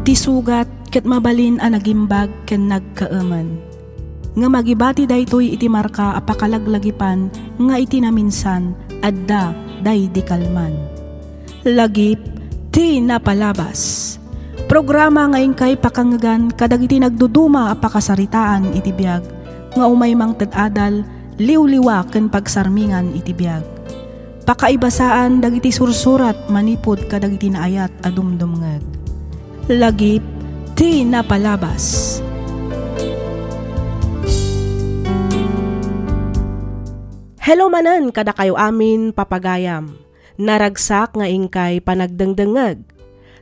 Iti sugat ket mabalin a nagimbag ken nagkaaman. Nga magibati daytoy iti marka a pakalaglagipan nga iti naminsan adda day di kalman. Lagip ti napalabas. Programa ngayon kay pakangagan kadagiti nagduduma a pakasaritaan iti biag nga umaymang ted-adal liwliwa ken pagsarmingan iti biag. Pakaibasaan dagiti sursurat manipod kadagiti naayat a dumdumngeg. Lagip ti napalabas. Hello manan kada kayo amin papagayam. Naragsak nga ingkay panagdengdengeg.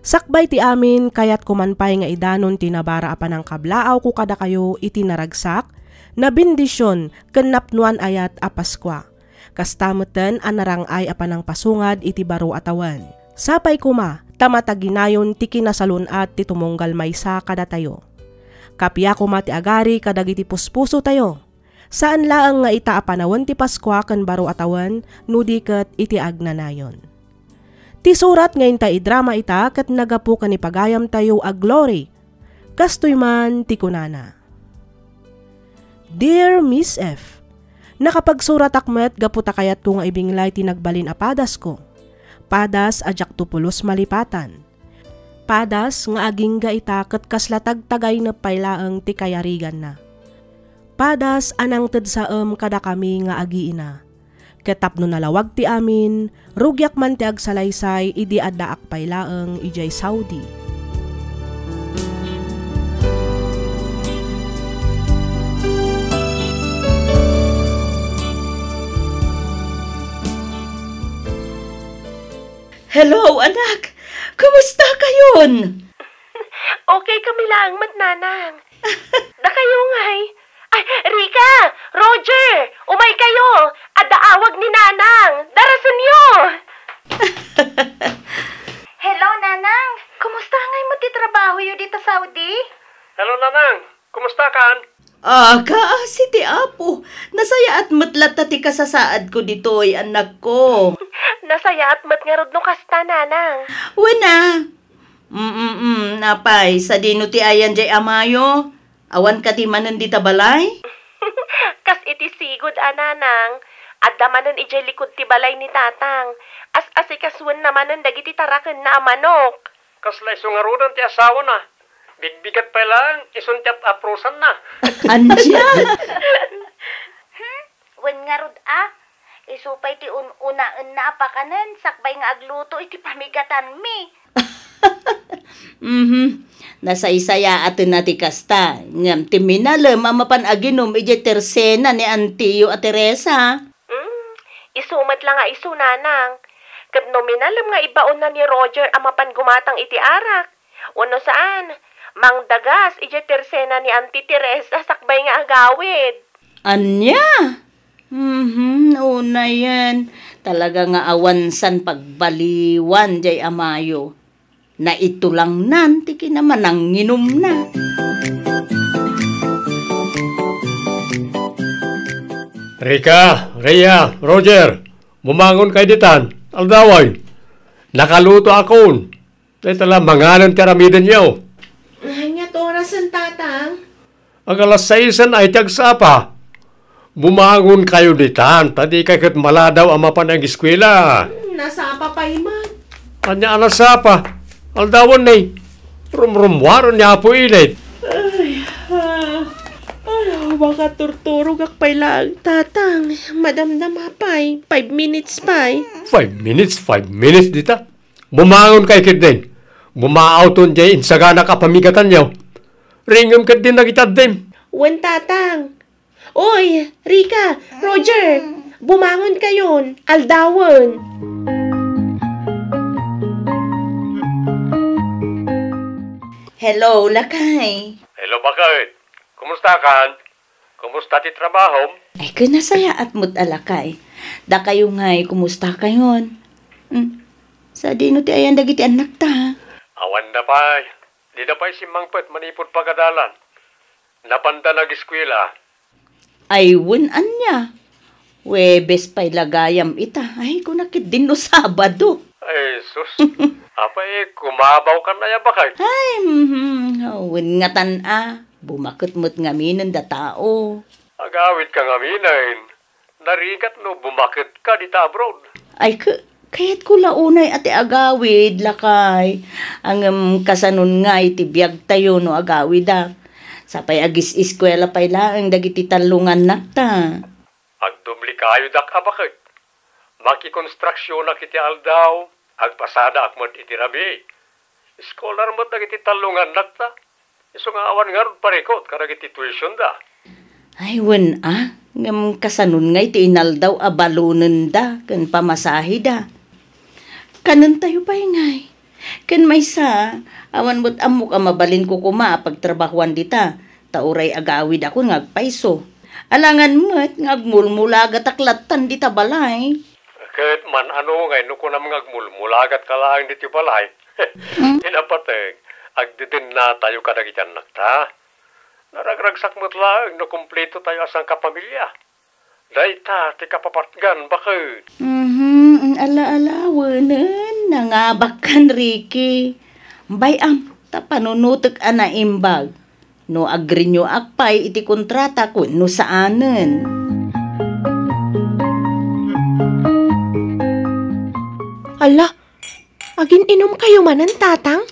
Sakbay ti amin kayat kumanpay nga idanon tinabara apan ang kablaaw ko kada kayo iti naragsak na bendisyon ken napnuan ayat a Paskwa. Kastameten a narangay apan ang pasungad iti baro atawan. Sapay kuma tamataginayon ti kinasalun at ti tumunggal maysa kada tayo. Kapya kuma ti agari kadagiti puspuso tayo. Saan laang nga ita apanawan ti Paskwa ken baro atawan no diket iti agnanayon. Ti surat ngayon ta idrama ita ket nagapu ken ipagayam tayo a glory. Kastoy man ti kunana. Dear Miss F, nakapagsurat akmet gaputa kayat ko nga ibinglay ti nagbalin a padas ko. Padas ajak tupulos malipatan. Padas nga aging ga ita ket kaslatag tagay na paylaeng ti kayarigan na. Padas anang tedsaem kada kami nga agiina. Ketapno nalawag ti amin, rugyak man ti agsalaysay idi adda akpaylaeng ijay Saudi. Hello, anak! Kumusta kayon? Okay kami lang, matnanang. Da kayo ngay. Ay, Rika! Roger! Umay kayo! Adaawag ni Nanang! Darasan niyo! Hello, Nanang! Kumusta ngay mo ti trabaho yu dito Saudi? Hello, Nanang! Kumusta kan? Si ti Apo. Nasaya at matlat ti kasasaad ko ditoy, anak ko. Nasaya at matngarod no kasta, Nanang. Wena. Napay, sa dino ti ayan jay amayo. Awan ka ti manan di tabalay? Kas iti sigod, Nanang. Adda manan ijay likod ti balay ni Tatang. As-asikaswan namanan dagiti taraken na amanok. Kaslay sungarudan ti asawa na. Bigbigat pa lang, isuntiap aprosan na. Anja? Wen nga rod isupay ti unaan na apakanan, sakbay nga agluto iti pamigatan mi. Nasaysaya atin na ti kasta. Ngam ti minalem amapan aginom ije tersena ni Antiyo at Teresa. Isumat lang nga isu, Nanang. Kat nominalem nga ibaon na ni Roger amapan gumatang iti arak. Wano saan? Mangdagas, ije tersena ni Auntie Teresa sakbay nga agawid. Anya? Una yan. Talaga nga awansan pagbaliwan jay amayo. Na ito lang nan, tiki naman ang nginom na. Rika, Rhea, Roger, bumangon kayo ditan. Aldaway, nakaluto akon. Dahil tala mangalan karamidan niyo. Hanyat orasan, Tatang. Ang alas 6 ay tagsapa. Bumangon kayo ditan. Tadi kayo maladaw ang mapanag-eskwela. Nasapa pa iman. Anya alas sapa. Aldawan na rumrumwaron niya po init. Baka turturog akpay lang, Tatang. Madamdam hapay. 5 minutes pay. 5 minutes dita. Bumangon kayo kid din. Bumauton dyan insagana ka pamigatan niyo. Ringam ka din nagitad din. Wen, Tatang. Oy, Rika, Roger, bumangon kayon. Aldawan. Hello, Lakay. Hello, bakit? Kumusta kan? Kumusta ti trabaho? Ay, kunasaya at mo't alakay. Da kayo ngay, kumusta kayon? Sa dino ti ayan dagiti anak ta. Awan na pa. Di na pa simangpet manipod pagadalan. Napanda nag-eskwela. Ay, anya. Webes pa'y lagayam ita. Ay, kunakit din no Sabado. Ay, sus. Apa kumabaw ka na ya bakay? Ay, hawin nga bumakot mo't ngaminan da tao. Agawid ka ngaminain. Narigat no bumakit ka dita abroad. Ay, kaya't ko launay ati agawid, lakay. Ang kasanon nga iti biyag tayo no agawid Sapay agis eskwela pay laang dagiti talungan nakta. Agdubli kayo dak abakit. Makikonstruksyon na kiti aldaw. Agpasada akmod iti rabi. Scholar mo dagiti talungan nakta. Iso nga awan nga ron parikot karagiti tuition da. Ay, wen ngam kasanon nga iti inaldaw abalunan da, kan pamasahe da. Kanan tayo pa ngay. Kan may sa, awan mo't amok mabalin ko kuma pagtrabahuan dita. Tauray agawid ako ngagpaiso. Alangan mo't ngagmulmulagat aklatan dita balay. Kahit man ngay no ko na mga agmulmulagat ka lang dito balay. Tinapateg, agdidin na tayo kadagityan nakta. Naragragsak mo't lang no kumpleto tayo asang kapamilya. Dayta, ti kapapatgan, bakit? Ala-alawanan, nangabak kan, Ricky. Bayam, tapanunutok ana imbag. No agri nyo akpay iti kontrata ko no saanen. Ala, agin inom kayo manan, tatang?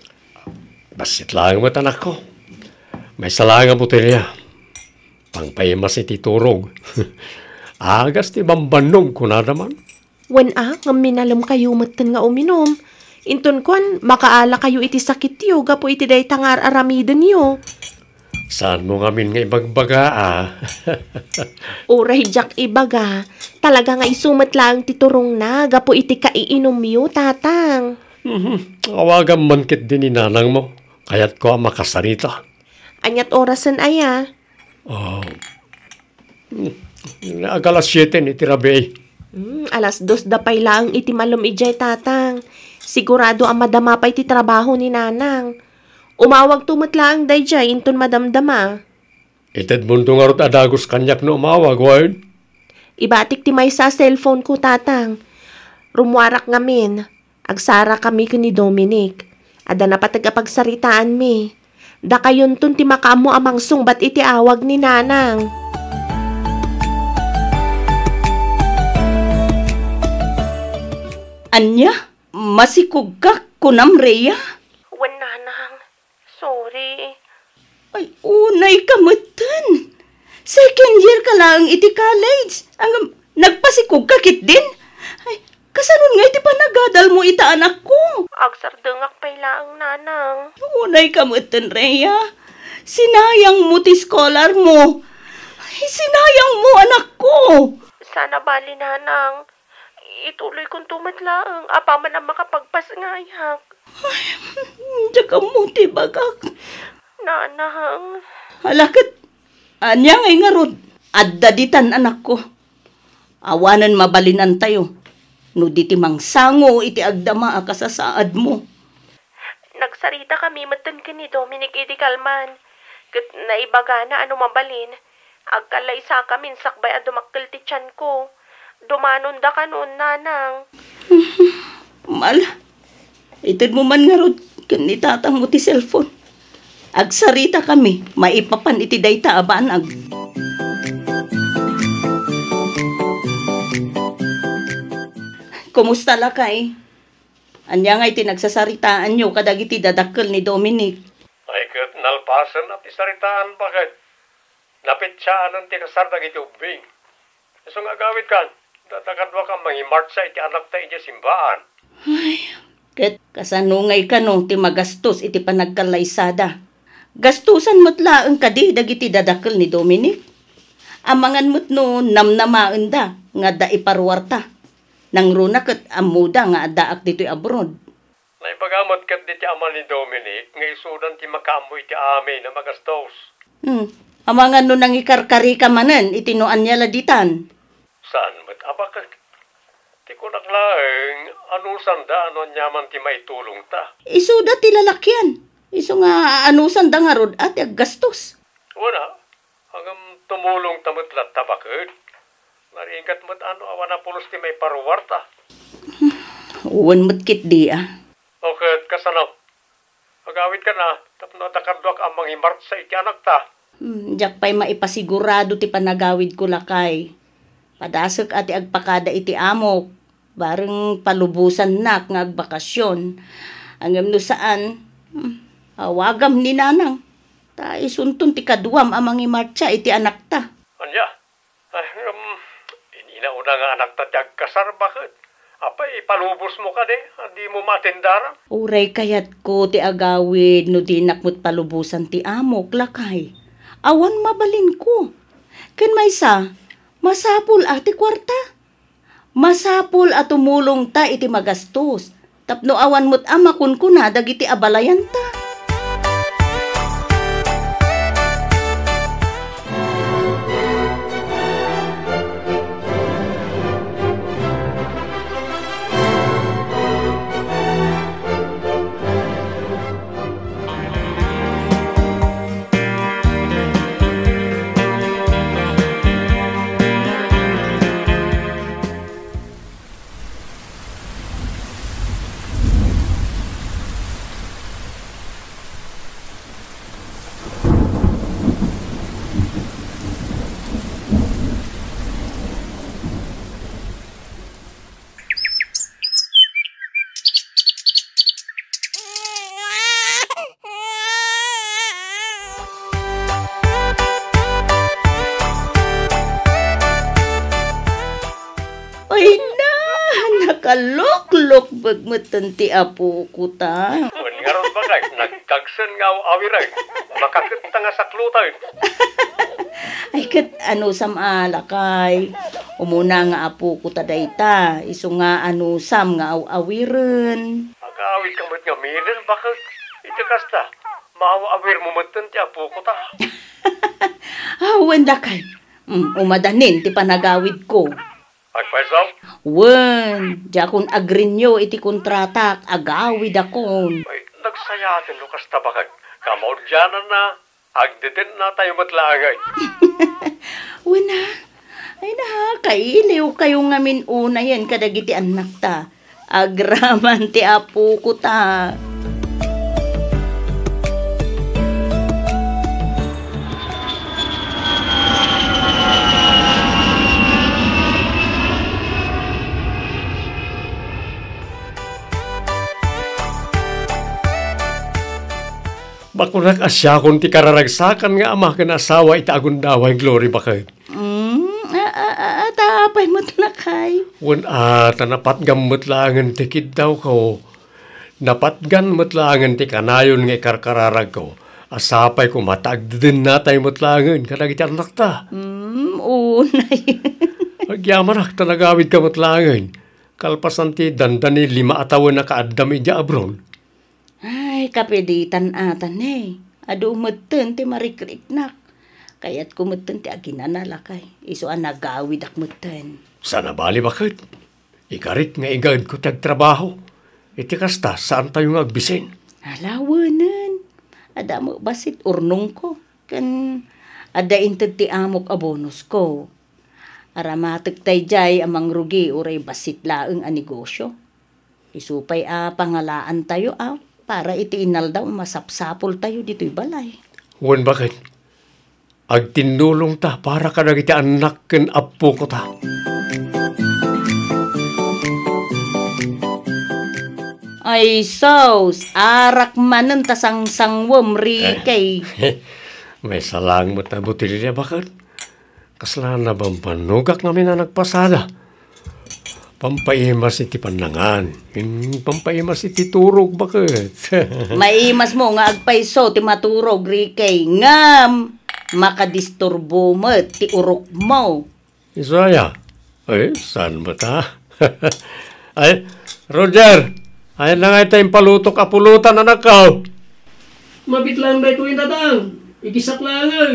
Basit lang mo tanak ko. May salangang botelya. Pangpaimas iti turog. Agas ti bambanog ko na naman. Wen nga minalam kayo matan nga uminom. Inton kwan, makaala kayo iti sakit yo, gapo iti day tangar aramiden yo. Saan mo ngamin nga ibagbaga Uray jak ibaga, talaga nga isumat lang titurong na, gapo iti kaiinom yo, tatang. Awagan man kit din ni nanang mo, kaya't ko ang makasarita. Anyat orasan aya. Agalas 7 iti rabi. Alas 2 dapay lang iti malum ijay, tatang. Sigurado ang madama pa iti trabaho ni nanang. Umawag tumatlaang dayjay inton madamdama. Ited mundo nga rot adagos kanyak no umawag, word. Ibatik ti may sa cellphone ko, tatang. Rumwarak ngamin. Agsara kami ni Dominic. Ada na patagapagsaritaan mi. Da kayon tun ti makaamo amang sungbat iti awag ni nanang. Anya, masikog ka kunam, Rhea? Wan, nanang. Sorry. Ay, unay kamutan. Second year ka lang iti college. Ang nagpasikog ka kit din. Ay, kasanon nga iti panagadal mo ita anak ko. Agsardengak pay laang, nanang. Unay kamutan, Rhea. Sinayang mo ti scholar mo. Ay, sinayang mo anak ko. Sana bali, nanang. Ituloy kong tumatlaang. Apa man ang makapagpasngayak. Ay, tsaka mo ti bagak. Nanang. Halakit. Anya ngay nga rod. Addaditan anak ko. Awanan mabalinan tayo. No di ti mangsango iti agdama akasasaad mo. Nagsarita kami matan ka ni Dominic iti kalman. Kat naibaga na ano mabalin. Agkalay sa kamin sakbay at dumakkel ti tiyan ko. Dumanon da ka noon, nanang. Mala. Itid mo man nga rod. Kanitatang mo ti cellphone. Agsarita kami. Maipapan iti dayta abanag. Kumusta la kay? Anya nga iti nagsasaritaan nyo kadag iti dadakkel ni Dominic. Ay kat nalpasan at isaritaan bakit? Napitsaan ang tinasardag iti ubing. Isang agawid kan. Datakadwa ka mangimartsa iti anak ta iti simbaan. Ay, ket kasanungay ka no ti magastos iti panagkalaysada. Gastusan mo't laeng kadi dagiti dadakkel ni Dominic. Amangan mo't no namnamaan da nga da iparwarta. Nang runa ket amuda nga adaak dito'y abroad. Naipagamot kat diti ama ni Dominic nga isudan ti makamu iti amin na magastos. Amangan no nang ikarkari ka manen iti no anya laditan. Saan mat abakag? Ti ko naglaeng anusan da ano nyaman ti maitulong ta. Isuda ti lalakyan. Isu nga anusan da nga rod at gastos. Wala. Hanggang tumulong tamutlat tabakad. Naringat mo't ano awan na pulos ti may paruwarta. Uwan mo't kit di Okay, kasanaw. Agawid ka na, tapno takadwak ang mangimart sa iti anak ta. Jak pa'y maipasigurado ti panagawid ko lakay. Padasok ati agpakada iti amok. Bareng palubusan nak nga agbakasyon. Angam no saan, awagam ni nanang. Ta isuntun ti kaduam ang mangimartsa iti anak ta. Anya? Ay, ininauna nga anak ta ti agkasar, bakit? Apay, ipalubos mo ka de, hindi mo matindara. Uray kayat ko ti agawid no di nakmut palubusan ti amok lakay. Awan mabalin ko. Ken maysa, masapul ati kwarta. Masapul at tumulong ta iti magastos. Tapno awan mo't ama kun kuna dagiti abalayan ta. Ay na, nakaluklok bagmatan ti apo ko ta. Nga ron ba kay, nagkagsan nga awiray. Makakita nga sa klutay. Ay kat ano sam alakay. Umuna nga apo ko ta dayta. Iso nga ano sam nga awiren. Magawid ka mo't nga minil, bakit? Ito kasta, maawa-awir mo matan ti apo ko ta. Wanda kay. Umadanin ti panagawid ko. Agpaisaw? Wen, di akong agrinyo iti kontratak, agawid akon. Ay, nagsayatin lo kasta bakit? Kamaudyanan na, agdedin na tayo matlagay. Wena, ay na, kailiw kayo ngamin una yan kadagiti anak ta. Agraman ti apo ko ta. Bakunak asya kung ti kararagsakan nga ama ken asawa iti agundaway glory bakit? Tapay mo't nakay. Wen tanapat gamot langan ti kiddaw ko. Napatgan mo't langan ti kanayon nga ikarkararag ko. Asapay ko matagdin na tayo mo't langan kadag iti anak ta. Unay. Agyamanak tanagawid ka mo't langan. Kalpasan ti dandani 5 atawan na kaadam iti abron. Ay, kapeditan atan eh. Ado umeten ti marikriknak. Kaya't kumeten ti aginanalakay. Iso ang nagawid akmeten. Sana bali bakit? Ikarit nga igad ko tagtrabaho. Iti kasta, saan tayo nga agbisin? Alawanan. Ada mo basit urnong ko. Kan ada inted ti amok abonus ko. Aramatek tay jay amang rugi uray basit laeng a negosyo. Isupay pangalaan tayo para iti inal daw masapsapol tayo dito'y balay. Wen bakit? Agtinulong ta para kadag iti anak ken apo ko ta. Ay sos, arak manen tasang sangwom rikay. May salang mo na butil niya bakit? Kaslaan na bang panugak namin na nagpasada? Pampaimas iti panangan. Pampaimas iti turog bakit? Maimas mo nga agpaiso ti maturog rikay. Ngam, makadisturbo mo ti urok mo. Isaya? Ay, saan ba ta? Ay, Roger! Ay na nga tayong palutok apulutan anak ko. Mabit lang ba ito yung tatang? Ikisak lang ay.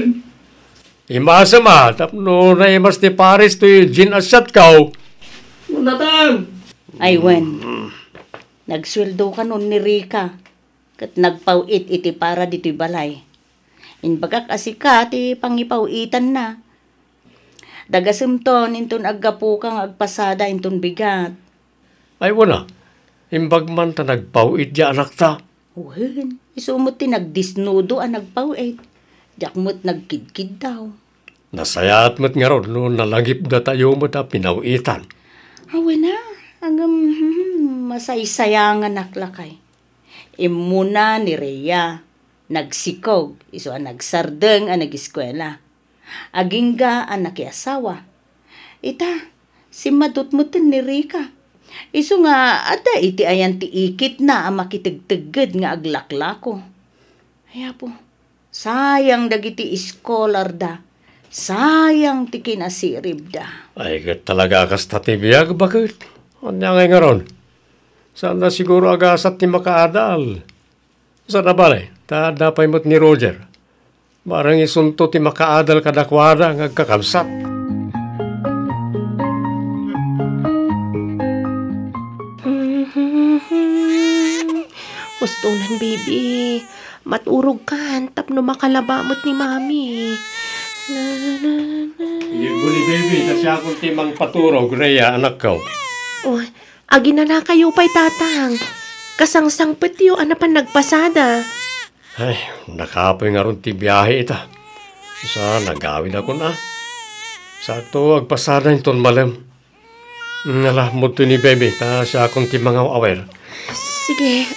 Imasa ma, tapno na imas ti Paris to yung gin asyat ko. Tatang! Ay wen, nagsweldo ka nun ni Rika. Kat nagpawit iti para dito'y balay. Inbagak asika ti pangipawitan na. Dagasimton inton aggapu kang agpasada inton bigat. Ay wala. Imbag man ta nagpawid ya anak ta. Uwan, isumot ti nagdisnudo ang nagpawid. Diyak mo't nagkidkid daw. Nasayat mo't nga ron no nalagip da tayo mo da pinawitan. Awan na, hanggang masaysayangan naklakay. Imuna ni Rhea, nagsikog, iso ang nagsardeng ang nag-eskwela. Agingga ang nakiasawa. Ita, si madutmutin ni Rika. Iso nga, ada iti ayan ti ikit na ang makitigtigid nga aglaklako. Kaya po, sayang dagiti iskolar da. Sayang ti kinasirib da. Ay, talaga kas tatibiyag, bakit? Anya nga nga ron? Sana siguro agasat ni makaadal. Sana balay, ta dapay mo't ni Roger. Marang isunto ti makaadal kadakwada ng agkakamsat. Gustunan, baby. Maturog kan, tapno makalabamot ni mami. Guli, baby, na siya akong timang paturog, Rhea, anak ko. Oh, agi na kayo pa'y tatang. Kasangsang petiyo, anapan nagpasada. Ay, nakapoy nga ron ti biyahe ita. Isa, nagawin ako na. Sakto, agpasada yung malam. Nalamod to ni baby, ta siya akong timang aware. Sige.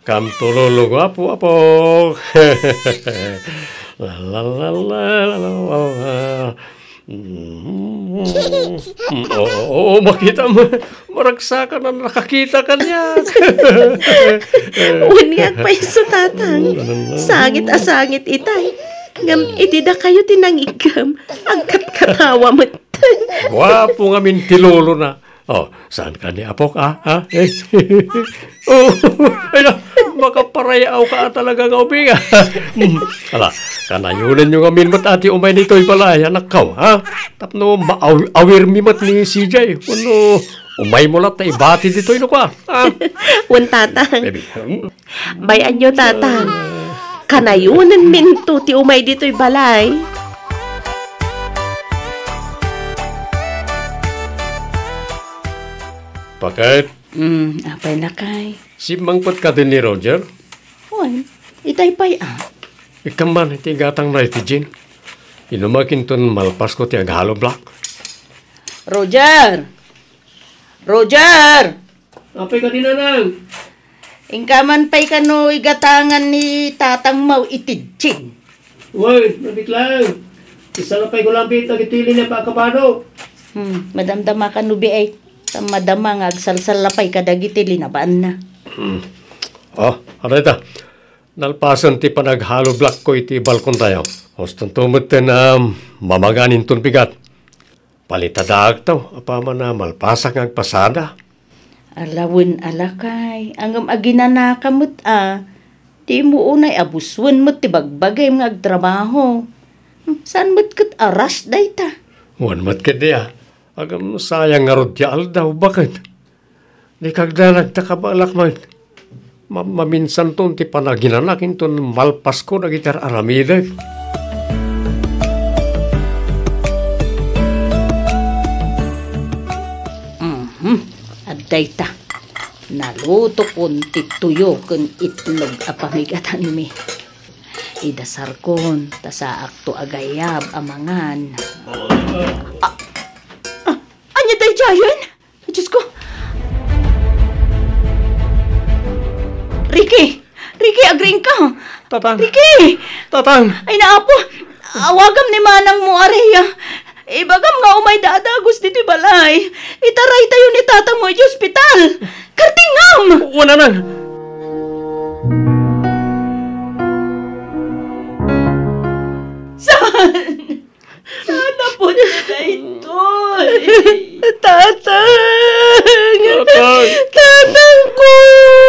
Kam tulolo ko, apo. La la la la la la. Oo, makita mo. Maragsakan na nakakita ka niya. Unyag pa iso tatang. Sangit itay. Ngam itida kayo tinangigam. Agkat katawa mo. Wapo nga min tilolo na. Oh, saan ka ni Apok, ha? Oh, ayun, makaparayaw ka talaga nga uminga. Ala, kanayunan nyo nga minmat ati umay nito'y balay, anak ka, ha? Tapno, maawir mimat ni CJ. Ano, umay mo lang tayo, bati dito'y no ka, ha? Wan tatang. Baby. Bayan nyo tatang. Kanayunan minto ti umay dito'y balay. Bakit? Apay lakay. Si mangpat ka din ni Roger? Uwan, itay pa'y Ikaman, iti gatang na iti Jean. Inumakin ton malpas ko ti aghalo black. Roger! Roger! Apay ka din nanang. Ingkaman pa'y kano igatangan ni tatang mau itidjin. Uy, nabit lang. Isa na pa'y gulambit, nagitili niya pa kapano. Madamdama ka nubi ay. Madama nga agsalsal lapay kadagiti linabaan na. Oh, ano ito? Nalpasan ti panaghalo black ko iti balkon tayo. Hostan tumot na mamaganin ton bigat. Palitadag to, apama na malpasak ng pasada. Alawin alakay, angam aginanakamot Di mo unay abuswan mo't ti bagbagay mga agtrabaho. Saan mo't kat aras day ta? Wan mat ka diya. Agam sayang nga rodya daw, bakit? Di kagda nagtakabalak man. Maminsan ton ti panaginanak ton malpas ko nagitar aramide. Aday ta. Naluto kon ti tuyo kun itlog apamigatan mi. Idasar kon ta sa akto agayab amangan. Anya day jayon? Diyos ko. Ricky, agring ka. Tatang. Ricky! Tatang. Ay naapo, awagam ni manang mo areya. Ibagam nga umay dadagos dito balay. Itaray tayo ni tatang mo di ospital. Kartingam! Wala na. Saan? Sana po nila ito. Tatang! Tatang! Tatang ko!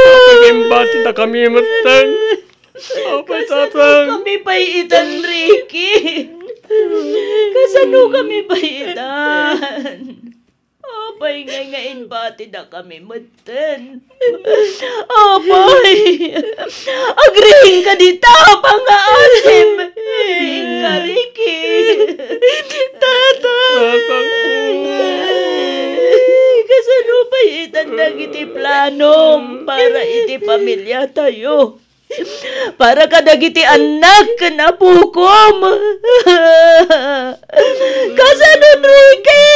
Pagimbati na kami matang. Apay, tatang. Kami paiitan, Ricky. Kasano kami paiitan? Apay, ngayon bati na kami matan. Apay! Agrihin ka dito, pang-aasim. Inga, Ricky. Tatang! Tatang ko. Kasano paiitan para iti pamilya tayo. Para kadagiti anak na bukom. Kasanon, Ricky!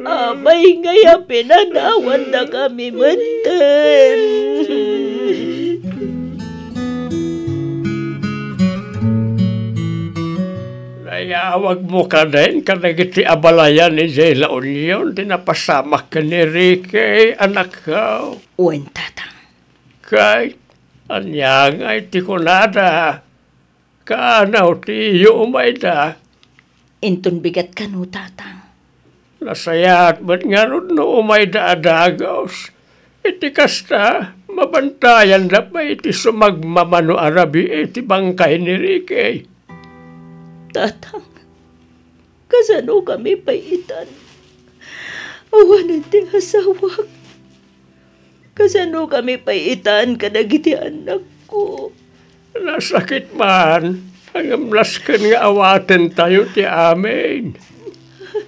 Abay ngaya pinanawan na kami matan. Nayawag mo ka din, kadagiti abalayan ni Zela Union, tinapasamak ka ni Ricky, anak ko. Uwan, tatang. Kay, anyang ay tikunada, kaanaw tiyo umay da. Inton bigat ka no, tatang. Nasayat ba't nga ron no umay da adagos. Iti kasta, mabantayan na pa iti sumagmamano arabi iti bangkay ni Ricky. Tatang, kasano kami paitan? Awanan ti asawak. Kasano kami paitan kadagiti anak ko? Nasakit man, ang amlaskan nga awaten tayo ti amin.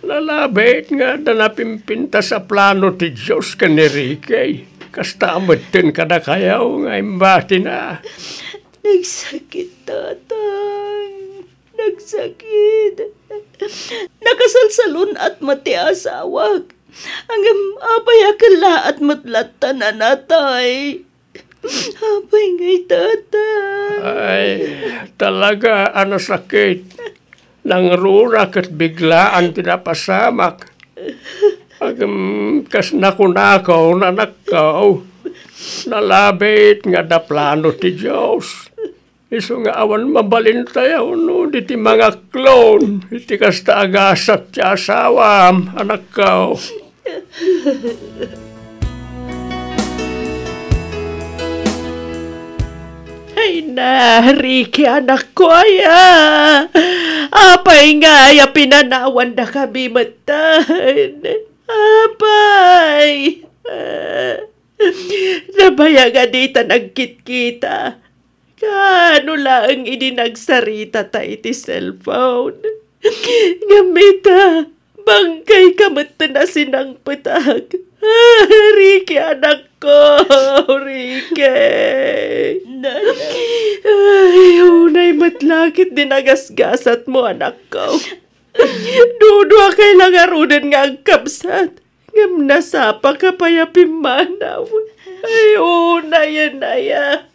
Lalabit nga na napimpinta sa plano ti Diyos ka ni Ricky. Kasta amatin ka na kayaw nga imbati na. Nagsakit, tatang. Nagsakit. Nakasalsalun at mati asawag. Ang apayakala at matlatan na natay. Apay ngay, tatay. Ay, talaga, ano sakit. Nang rurak at biglaan tinapasamak. Kas nakunakaw na nakaw. Nalabit nga da plano ti Diyos. Iso nga awan mabalin tayo no, diti mga klon. Iti kasta agasat ti asawam, anak ko. Ay na, Ricky, anak ko, aya. Apay nga, ya pinanawan na kami matan. Apay. Nabayaga dita nagkit-kita. Kano lang idinagsarita ta iti cellphone. Gamita, bangkay ka na sinang petag. Ricky, anak ko, Ricky. Ay, unay matlakit dinagasgasat mo, anak ko. Dudwa kay langarunan nga ang kapsat. Ngam nasapa ka payapimanaw. Ay, unay anaya.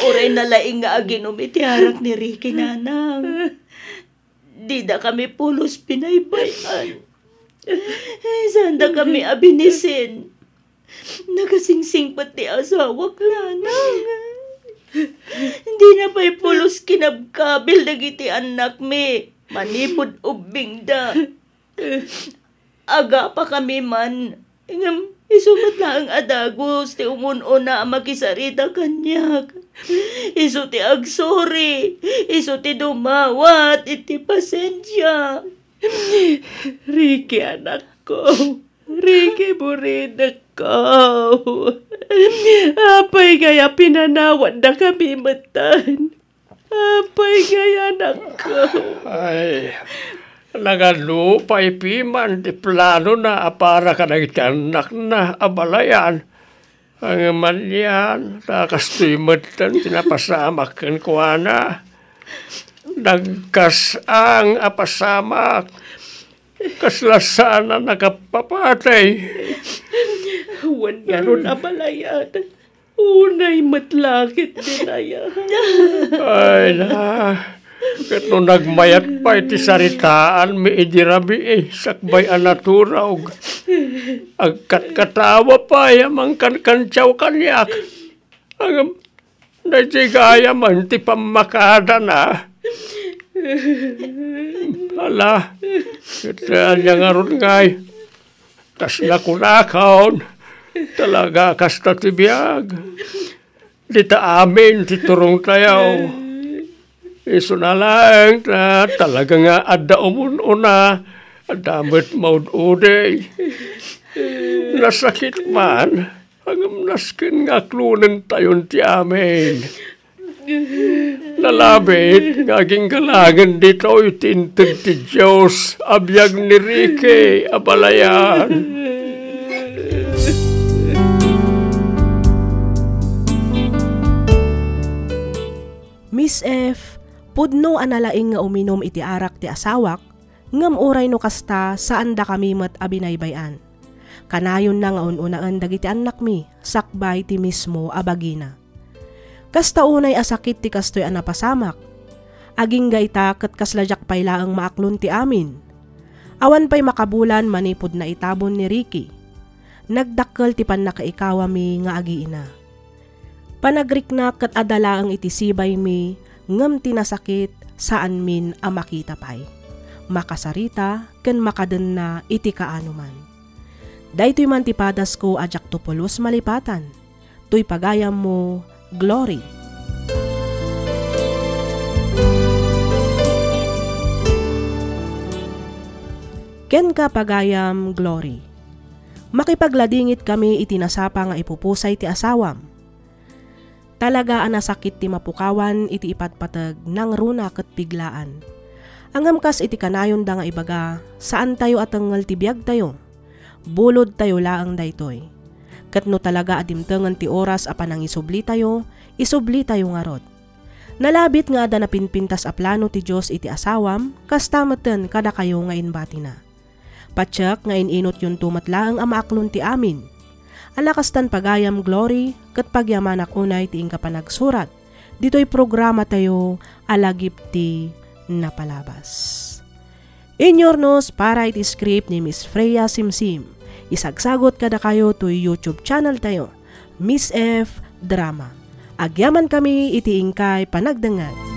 Uray nalaing nga aginom iti harak ni Ricky, nanang. Di da kami pulos pinaybayan. Sanda kami abinisin. Nakasingsing pati asawak, nanang. Hindi na pa'y pulos kinabkabil nagiti anak mi. Manipod ubing da. Aga pa kami man. Isumat na ang adagos, ti umuno na makisarita kanyak. Isu ti agsori, isu ti dumawat, iti pasensya. Ricky, anak ko. Ricky, burinak ko. Apay gaya pinanawan na kami matan. Apay gaya, anak ko. Ay, nagalupay piman di plano na para ka nagitanak na abalayan. Ang man yan, nakastuimatan, tinapasamak kan kuha na. Nagkas ang apasamak. Kaslasana nakapapatay. Huwan nga ron abalayan. Unay matlakit din aya. Ay na, kat no nagmayat pa iti saritaan, may idirabi sakbay anaturaw. Agkat katawa pa, yamang kansyaw kanyak. Ang najigaya man, ti pamakada na. Hala, ito niya nga ron ngay. Tas nakunakaon, talaga kasta tibiyag. Dita amin, titurong tayaw. Iso na lang, talaga nga adda umununa, adamit maud-uday. Nasakit man, hanggang naskin nga klunan tayon ti amin. Nalabit, ngaging galangan dito itintag ti Diyos, abiyag ni Ricky, abalayan. Pudno analaing nga uminom iti arak ti asawak, ngem uray no kasta saan da kami met abinaybayan. Kanayon na nga ununaan dagiti anak mi, sakbay ti mismo abagina. Kasta unay asakit ti kastoy anapasamak. Aging gaita ket kaslajak pay laeng maaklon ti amin. Awan pay makabulan manipod na itabon ni Ricky. Nagdakkel ti pannakaikawa mi nga agiina. Panagriknak ket adalaang iti sibay mi, ngem tinasakit saan min a makita pay. Makasarita ken makadenna iti kaanuman. Daytoy man ti padas ko ajak tupulos malipatan. Tuy pagayam mo, Glory. Ken ka pagayam, Glory. Makipagladingit kami itinasapa nga ipupusay ti asawam. Talaga anasakit ti mapukawan iti ipatpatag nang runa ket biglaan. Angam kas iti kanayon da nga ibaga, saan tayo atengel ti biag tayo? Bulod tayo laang daytoy. Ket no talaga adimtengan ti oras a panang isubli tayo nga rod. Nalabit nga ada napinpintas a plano ti Dios iti asawam, kastameten kada kayo nga inbati na. Patsak nga ininot yun tumatlaang amaaklon ti amin. Alakastan pagayam, Glory, ket pagyamanak unay ti ingka panagsurat. Dito'y programa tayo alagip ti napalabas. Inyornos para iti script ni Miss Freya Simsim. Isagsagot kada kayo to YouTube channel tayo, Miss F Drama. Agyaman kami iti ingkay panagdengag.